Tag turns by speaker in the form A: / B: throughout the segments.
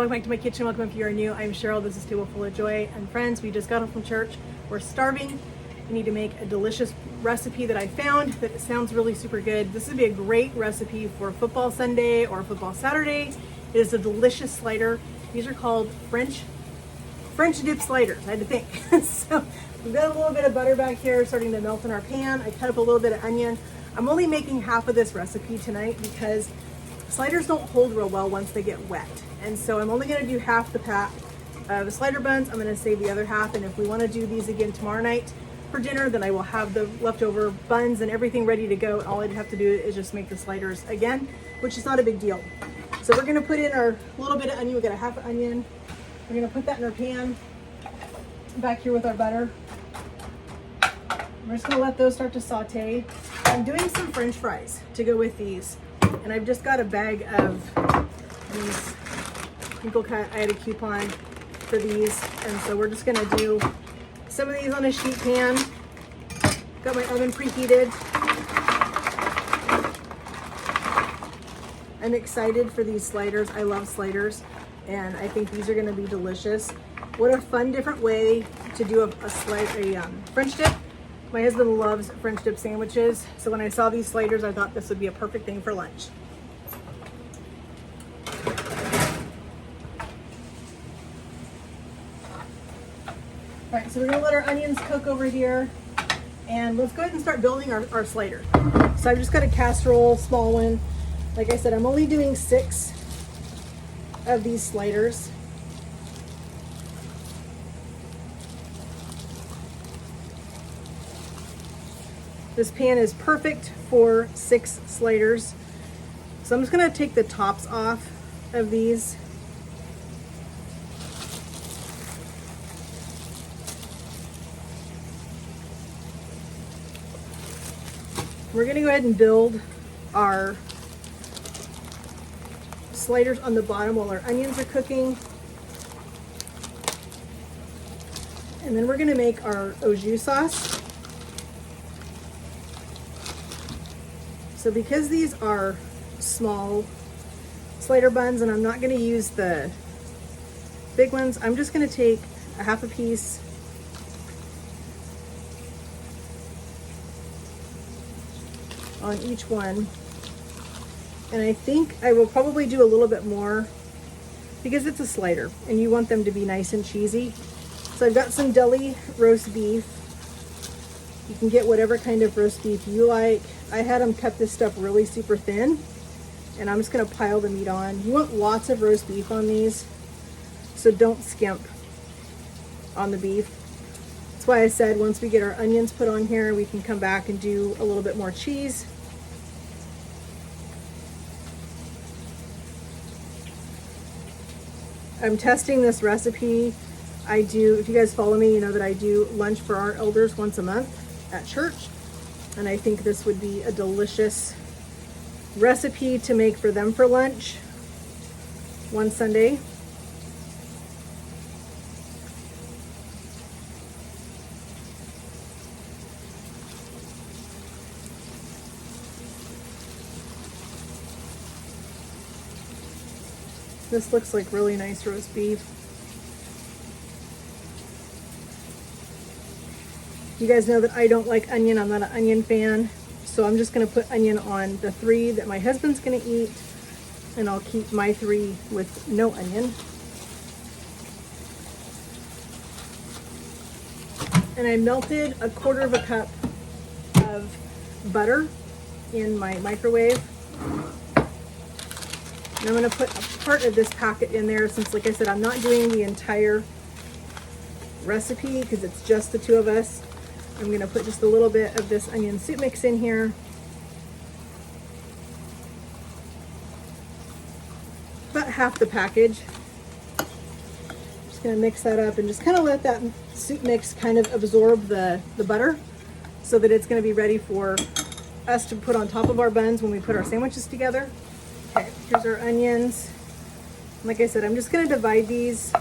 A: welcome back to my kitchen. Welcome if you are new. I'm Cheryl. This is Table Full of Joy and Friends. We just got home from church. We're starving. We need to make a delicious recipe that I found that sounds really super good. This would be a great recipe for football Sunday or football Saturday. It is a delicious slider. These are called French dip sliders. I had to think. So we've got a little bit of butter back here starting to melt in our pan. I cut up a little bit of onion. I'm only making half of this recipe tonight because sliders don't hold real well once they get wet. And so I'm only gonna do half the pack of the slider buns. I'm gonna save the other half. And if we wanna do these again tomorrow night for dinner, then I will have the leftover buns and everything ready to go. All I'd have to do is just make the sliders again, which is not a big deal. So we're gonna put in our little bit of onion. We got a half an onion. We're gonna put that in our pan back here with our butter. We're just gonna let those start to saute. I'm doing some French fries to go with these. And I've just got a bag of these crinkle cut. I had a coupon for these. And so we're just gonna do some of these on a sheet pan. Got my oven preheated. I'm excited for these sliders. I love sliders. And I think these are gonna be delicious. What a fun, different way to do a French dip. My husband loves French dip sandwiches. So when I saw these sliders, I thought this would be a perfect thing for lunch. All right, so we're gonna let our onions cook over here. And let's go ahead and start building our slider. So I've just got a casserole, small one. Like I said, I'm only doing 6 of these sliders. This pan is perfect for 6 sliders. So I'm just gonna take the tops off of these. We're gonna go ahead and build our sliders on the bottom while our onions are cooking. And then we're gonna make our Au Jus sauce. So because these are small slider buns and I'm not gonna use the big ones, I'm just gonna take a half a piece on each one. And I think I will probably do a little bit more because it's a slider and you want them to be nice and cheesy. So I've got some deli roast beef. You can get whatever kind of roast beef you like. I had them cut this stuff really super thin and I'm just gonna pile the meat on. You want lots of roast beef on these, so don't skimp on the beef. That's why I said once we get our onions put on here, we can come back and do a little bit more cheese. I'm testing this recipe. If you guys follow me, you know that I do lunch for our elders once a month at church. And I think this would be a delicious recipe to make for them for lunch one Sunday. This looks like really nice roast beef. You guys know that I don't like onion. I'm not an onion fan. So I'm just gonna put onion on the 3 that my husband's gonna eat, and I'll keep my 3 with no onion. And I melted a 1/4 cup of butter in my microwave. And I'm gonna put a part of this packet in there since, like I said, I'm not doing the entire recipe because it's just the 2 of us. I'm gonna put just a little bit of this onion soup mix in here. About half the package. Just gonna mix that up and just kind of let that soup mix kind of absorb the butter so that it's gonna be ready for us to put on top of our buns when we put our sandwiches together. Okay, here's our onions. Like I said, I'm just gonna divide these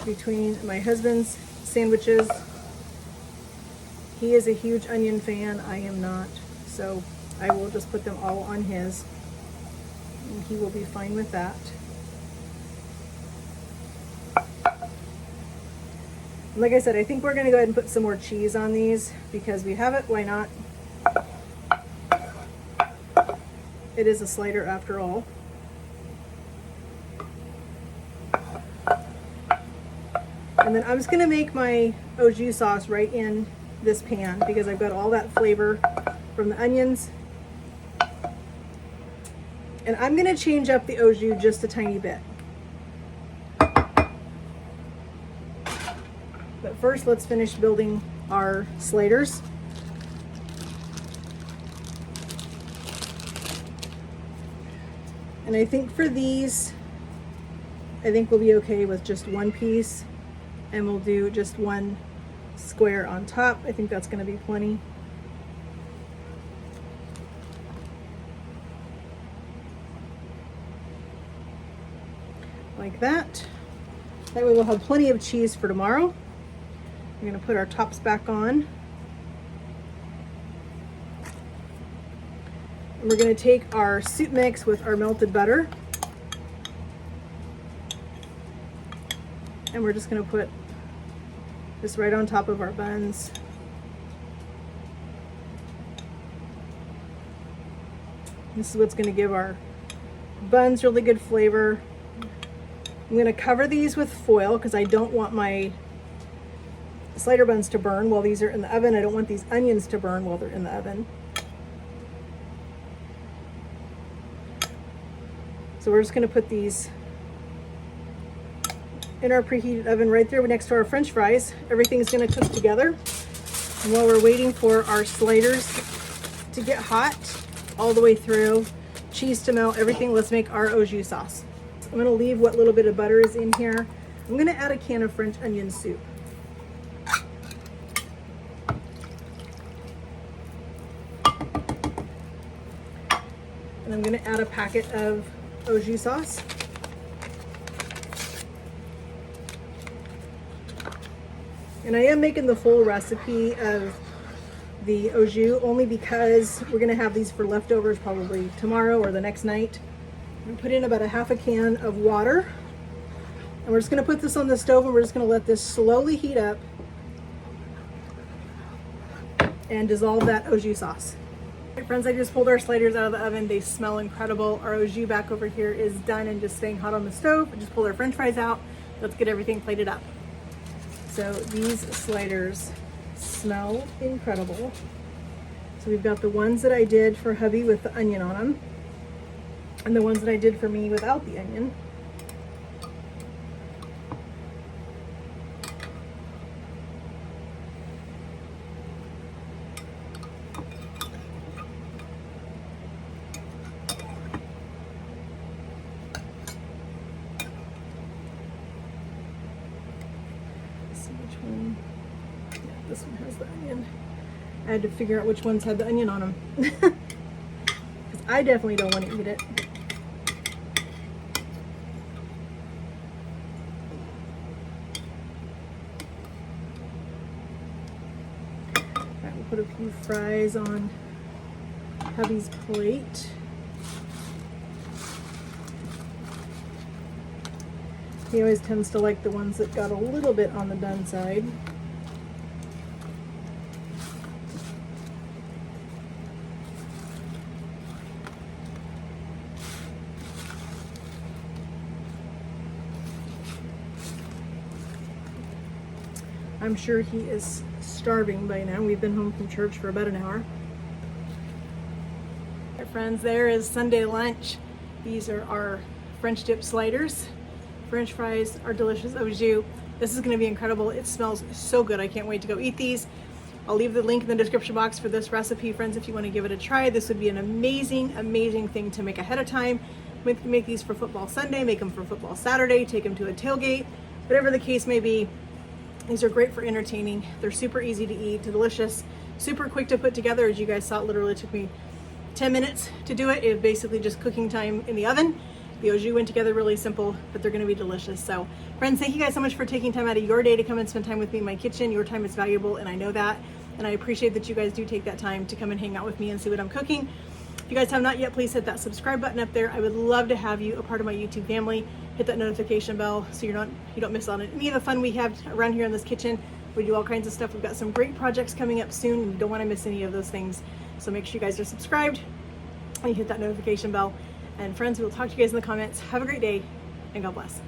A: between my husband's sandwiches. He is a huge onion fan. I am not. So I will just put them all on his. And he will be fine with that. Like I said, I think we're gonna go ahead and put some more cheese on these because we have it, why not? It is a slider after all. And then I'm just gonna make my Au Jus sauce right in this pan because I've got all that flavor from the onions. And I'm gonna change up the Au Jus just a tiny bit. But first, let's finish building our sliders. And I think for these, I think we'll be okay with just one piece, and we'll do just one square on top. I think that's going to be plenty. Like that. That way we'll have plenty of cheese for tomorrow. We're going to put our tops back on. And we're going to take our soup mix with our melted butter. And we're just going to put this right on top of our buns. This is what's going to give our buns really good flavor. I'm going to cover these with foil because I don't want my slider buns to burn while these are in the oven. I don't want these onions to burn while they're in the oven. So we're just going to put these in our preheated oven right there next to our French fries. Everything's going to cook together. And while we're waiting for our sliders to get hot all the way through, cheese to melt, everything, let's make our Au Jus sauce. I'm going to leave what little bit of butter is in here. I'm going to add a can of French onion soup. And I'm going to add a packet of Au Jus sauce. And I am making the full recipe of the Au Jus only because we're going to have these for leftovers probably tomorrow or the next night. I'm going to put in about a half a can of water. And we're just going to put this on the stove and we're just going to let this slowly heat up and dissolve that Au Jus sauce. Right, friends, I just pulled our sliders out of the oven. They smell incredible. Our Au Jus back over here is done and just staying hot on the stove. I just pulled our French fries out. Let's get everything plated up. So these sliders smell incredible. So we've got the ones that I did for hubby with the onion on them, and the ones that I did for me without the onion. This one has the onion. I had to figure out which ones had the onion on them. Because I definitely don't want to eat it. Alright, we'll put a few fries on hubby's plate. He always tends to like the ones that got a little bit on the done side. I'm sure he is starving by now. We've been home from church for about an hour. Our friends, there is Sunday lunch. These are our French dip sliders. French fries are delicious Au Jus. This is going to be incredible. It smells so good. I can't wait to go eat these. I'll leave the link in the description box for this recipe, friends, if you want to give it a try. This would be an amazing, amazing thing to make ahead of time. Make these for football Sunday, make them for football Saturday, take them to a tailgate, whatever the case may be. These are great for entertaining. They're super easy to eat, delicious, super quick to put together. As you guys saw, it literally took me 10 minutes to do it. It was basically just cooking time in the oven. The Au Jus went together really simple, but they're gonna be delicious. So friends, thank you guys so much for taking time out of your day to come and spend time with me in my kitchen. Your time is valuable and I know that. And I appreciate that you guys do take that time to come and hang out with me and see what I'm cooking. If you guys have not yet, please hit that subscribe button up there. I would love to have you a part of my YouTube family. Hit hit that notification bell so you don't miss on any of the fun we have around here in this kitchen. We do all kinds of stuff. We've got some great projects coming up soon, and you don't want to miss any of those things. So make sure you guys are subscribed and you hit that notification bell. And friends, we will talk to you guys in the comments. Have a great day, and God bless.